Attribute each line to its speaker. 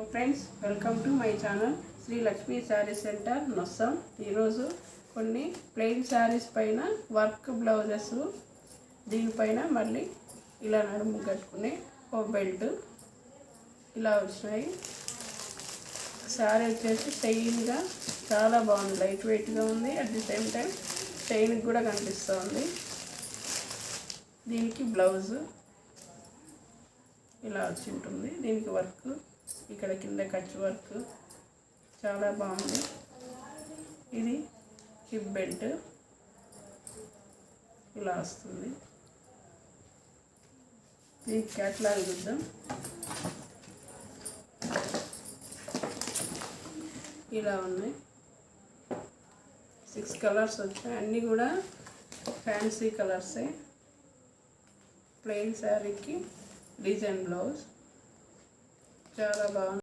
Speaker 1: Hello friends, welcome to my channel Shri Lakshmi sari centre Nossam. ఈరోజు కొన్ని plain saris పైన వర్క్ బ్లౌజెస్, దీనిపైన మళ్ళీ ఇలా నడుము కట్టుకునే ఓ బెల్ట్ ఇలా వచ్చినాయి. శారీ వచ్చేసి షైన్గా చాలా బాగుంది, లైట్ వెయిట్గా ఉంది. అట్ ది సేమ్ టైం షైన్కి కూడా కనిపిస్తుంది. దీనికి బ్లౌజ్ ఇలా వచ్చి ఉంటుంది. దీనికి వర్క్ ఇక్కడ కింద ఖర్చు వర్క్ చాలా బాగుంది. ఇది హిప్ బెల్ట్ ఇలా వస్తుంది. దీనికి క్యాట్లాగ్ చూద్దాం. ఇలా ఉన్నాయి. 6 కలర్స్ వచ్చాయి. అన్నీ కూడా ఫ్యాన్సీ కలర్సే. ప్లెయిన్ శారీకి డిజైన్ బ్లౌజ్ చాలా బాగుంది.